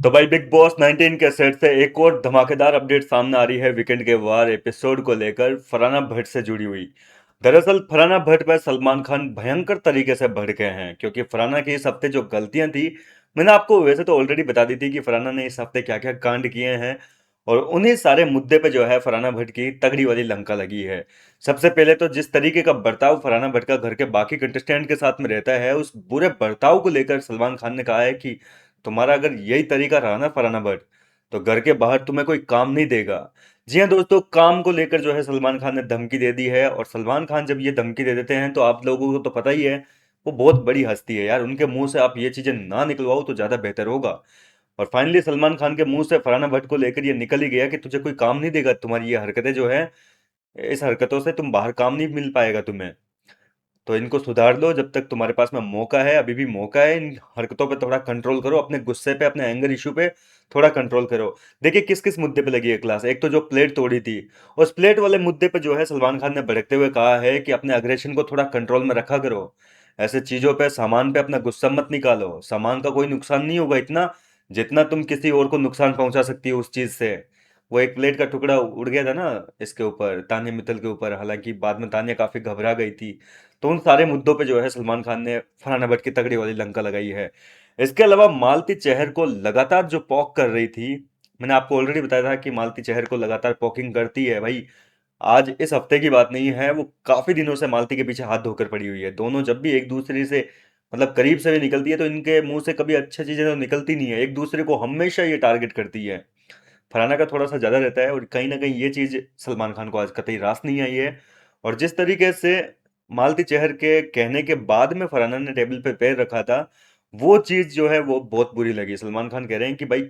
तो भाई big boss 19 के सेट से एक और धमाकेदार अपडेट सामने आ रही है वीकेंड के वार एपिसोड को लेकर फरहाना भट्ट से जुड़ी हुई। दरअसल फरहाना भट्ट पर सलमान खान भयंकर तरीके से भड़के हैं क्योंकि फरहाना की इस हफ्ते जो गलतियां थी, मैंने आपको वैसे तो ऑलरेडी बता दी थी कि फरहाना ने इस हफ्ते क्या क्या कांड किए हैं। और उन्हीं सारे मुद्दे पे जो है फरहाना भट्ट की तगड़ी वाली लंका लगी है। सबसे पहले तो जिस तरीके का बर्ताव फरहाना भट्ट का घर के बाकी कंटेस्टेंट के साथ में रहता है, उस बुरे बर्ताव को लेकर सलमान खान ने कहा है कि तुम्हारा अगर यही तरीका रहा ना फरहाना भट्ट, तो घर के बाहर तुम्हें कोई काम नहीं देगा। जी हाँ दोस्तों, काम को लेकर जो है सलमान खान ने धमकी दे दी है। और सलमान खान जब ये धमकी दे देते हैं तो आप लोगों को तो पता ही है, वो बहुत बड़ी हस्ती है यार, उनके मुंह से आप ये चीजें ना निकलवाओ तो ज्यादा बेहतर होगा। और फाइनली सलमान खान के मुंह से फरहाना भट्ट को लेकर ये निकल ही गया कि तुझे कोई काम नहीं देगा, तुम्हारी ये हरकतें जो है, इस हरकतों से तुम बाहर काम नहीं मिल पाएगा तुम्हें। तो इनको सुधार लो जब तक तुम्हारे पास में मौका है, अभी भी मौका है। इन हरकतों पे थोड़ा कंट्रोल करो, अपने गुस्से पे, अपने एंगर इशू पे थोड़ा कंट्रोल करो। देखिए किस किस मुद्दे पे लगी है क्लास। एक तो जो प्लेट तोड़ी थी, उस प्लेट वाले मुद्दे पे जो है सलमान खान ने भड़कते हुए कहा है कि अपने अग्रेशन को थोड़ा कंट्रोल में रखा करो। ऐसे चीजों पे, सामान पे अपना गुस्सा मत निकालो। सामान का कोई नुकसान नहीं होगा इतना जितना तुम किसी और को नुकसान पहुंचा सकती हो उस चीज से। वो एक प्लेट का टुकड़ा उड़ गया था ना इसके ऊपर, तान्या मित्तल के ऊपर, हालांकि बाद में तान्या काफी घबरा गई थी। तो उन सारे मुद्दों पे जो है सलमान खान ने फरहाना भट्ट की तगड़ी वाली लंका लगाई है। इसके अलावा मालती चहर को लगातार जो पॉक कर रही थी, मैंने आपको ऑलरेडी बताया था कि मालती चहर को लगातार पॉकिंग करती है भाई। आज इस हफ्ते की बात नहीं है, वो काफी दिनों से मालती के पीछे हाथ धोकर पड़ी हुई है। दोनों जब भी एक दूसरे से मतलब करीब से भी निकलती है तो इनके मुंह से कभी अच्छी चीजें तो निकलती नहीं है, एक दूसरे को हमेशा ये टारगेट करती है। फरहाना का थोड़ा सा ज्यादा रहता है और कहीं ना कहीं ये चीज सलमान खान को आज कतई रास नहीं आई है। और जिस तरीके से मालती चहर के कहने के बाद में फरहाना ने टेबल पे पैर रखा था, वो चीज जो है वो बहुत बुरी लगी। सलमान खान कह रहे हैं कि भाई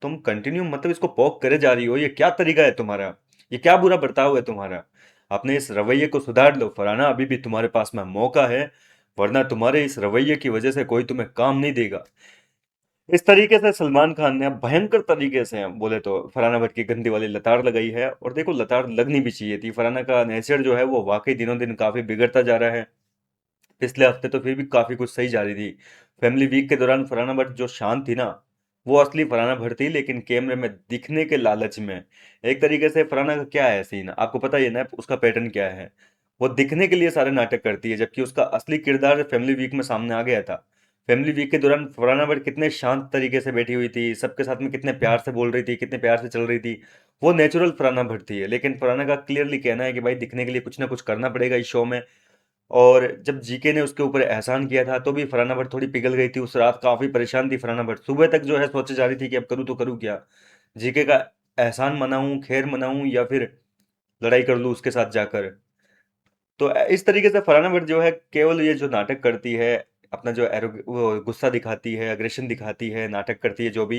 तुम कंटिन्यू मतलब इसको पॉक करे जा रही हो, ये क्या तरीका है तुम्हारा, ये क्या बुरा बर्ताव है तुम्हारा। अपने इस रवैये को सुधार लो फरहाना, अभी भी तुम्हारे पास में मौका है, वरना तुम्हारे इस रवैये की वजह से कोई तुम्हें काम नहीं देगा। इस तरीके से सलमान खान ने भयंकर तरीके से बोले तो फरहाना भट्ट की गंदी वाली लताड़ लगाई है। और देखो लताड़ लगनी भी चाहिए थी, फरहाना का नेचर जो है वो वाकई दिनों दिन काफी बिगड़ता जा रहा है। पिछले हफ्ते तो फिर भी काफी कुछ सही जा रही थी। फैमिली वीक के दौरान फरहाना भट्ट जो शांत थी ना, वो असली फरहाना भट्ट थी, लेकिन कैमरे में दिखने के लालच में। एक तरीके से फरहाना का क्या है सीन, आपको पता ही है ना उसका पैटर्न क्या है। वो दिखने के लिए सारे नाटक करती है, जबकि उसका असली किरदार फैमिली वीक में सामने आ गया था। फैमिली वीक के दौरान फरहाना भट्ट कितने शांत तरीके से बैठी हुई थी, सबके साथ में कितने प्यार से बोल रही थी, कितने प्यार से चल रही थी। वो नेचुरल फरहाना भट्ट थी। लेकिन फरहाना का क्लियरली कहना है कि भाई दिखने के लिए कुछ ना कुछ करना पड़ेगा इस शो में। और जब जीके ने उसके ऊपर एहसान किया था तो भी फरहाना भट्ट थोड़ी पिघल गई थी, उस रात काफी परेशान थी फरहाना भट्ट। सुबह तक जो है सोचे जा रही थी कि अब करूँ तो करूँ क्या, जीके का एहसान मनाऊं, खैर मनाऊं, या फिर लड़ाई कर लूं उसके साथ जाकर। तो इस तरीके से फरहाना भट्ट जो है केवल ये जो नाटक करती है, अपना जो वो गुस्सा दिखाती है, अग्रेशन दिखाती है, नाटक करती है जो भी,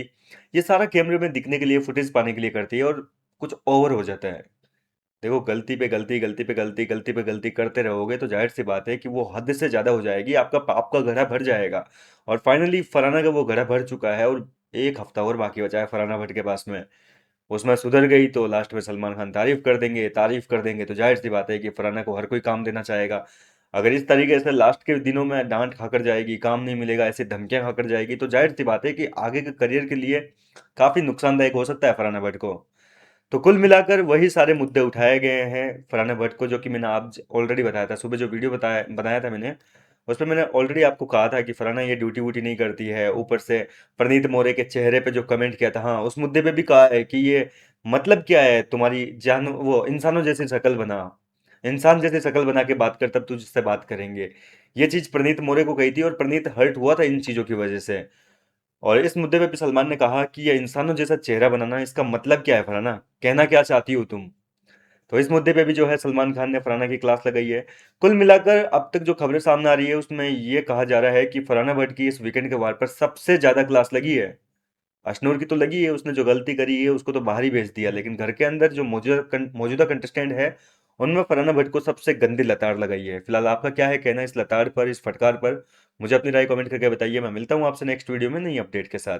ये सारा कैमरे में दिखने के लिए, फुटेज पाने के लिए करती है, और कुछ ओवर हो जाता है। देखो गलती पे गलती, गलती पे गलती, गलती पे गलती करते रहोगे तो जाहिर सी बात है कि वो हद से ज्यादा हो जाएगी, आपका पाप का घड़ा भर जाएगा। और फाइनली फरहाना का वो घड़ा भर चुका है, और एक हफ्ता और बाकी बचा है फरहाना भट्ट के पास में। उसमें सुधर गई तो लास्ट में सलमान खान तारीफ कर देंगे, तारीफ कर देंगे तो जाहिर सी बात है कि फरहाना को हर कोई काम देना चाहेगा। अगर इस तरीके से लास्ट के दिनों में डांट खाकर जाएगी, काम नहीं मिलेगा, ऐसी धमकियां खाकर जाएगी, तो जाहिर सी बात है कि आगे के करियर के लिए काफी नुकसानदायक हो सकता है फरहाना भट्ट को। तो कुल मिलाकर वही सारे मुद्दे उठाए गए हैं फरहाना भट्ट को, जो कि मैंने आप ऑलरेडी बताया था। सुबह जो वीडियो बताया बनाया था मैंने, उसमें मैंने ऑलरेडी आपको कहा था कि फरहाना ये ड्यूटी वूटी नहीं करती है। ऊपर से प्रनीत मोरे के चेहरे पे जो कमेंट किया था, हाँ उस मुद्दे पे भी कहा है कि ये मतलब क्या है, तुम्हारी जान वो इंसानों जैसी शक्ल बना, इंसान जैसी शक्ल बना के बात कर, तब तुझसे बात करेंगे। ये चीज प्रनीत मोरे को कही थी और प्रनीत हर्ट हुआ था इन चीजों की वजह से। और इस मुद्दे पे भी सलमान ने कहा कि ये इंसानों जैसा चेहरा बनाना, इसका मतलब क्या है फरहाना, कहना क्या चाहती हो तुम। तो इस मुद्दे पे भी जो है सलमान खान ने फरहाना की क्लास लगाई है। कुल मिलाकर अब तक जो खबरें सामने आ रही है उसमें ये कहा जा रहा है कि फरहाना भट्ट की इस वीकेंड के वार पर सबसे ज्यादा क्लास लगी है। अशनूर की तो लगी है, उसने जो गलती करी है उसको तो बाहर ही भेज दिया, लेकिन घर के अंदर जो मौजूदा कंटेस्टेंट है, उनमें फरहाना भट्ट को सबसे गंदी लताड़ लगाई है। फिलहाल आपका क्या है कहना इस लताड़ पर, इस फटकार पर, मुझे अपनी राय कमेंट करके बताइए। मैं मिलता हूँ आपसे नेक्स्ट वीडियो में नई अपडेट के साथ।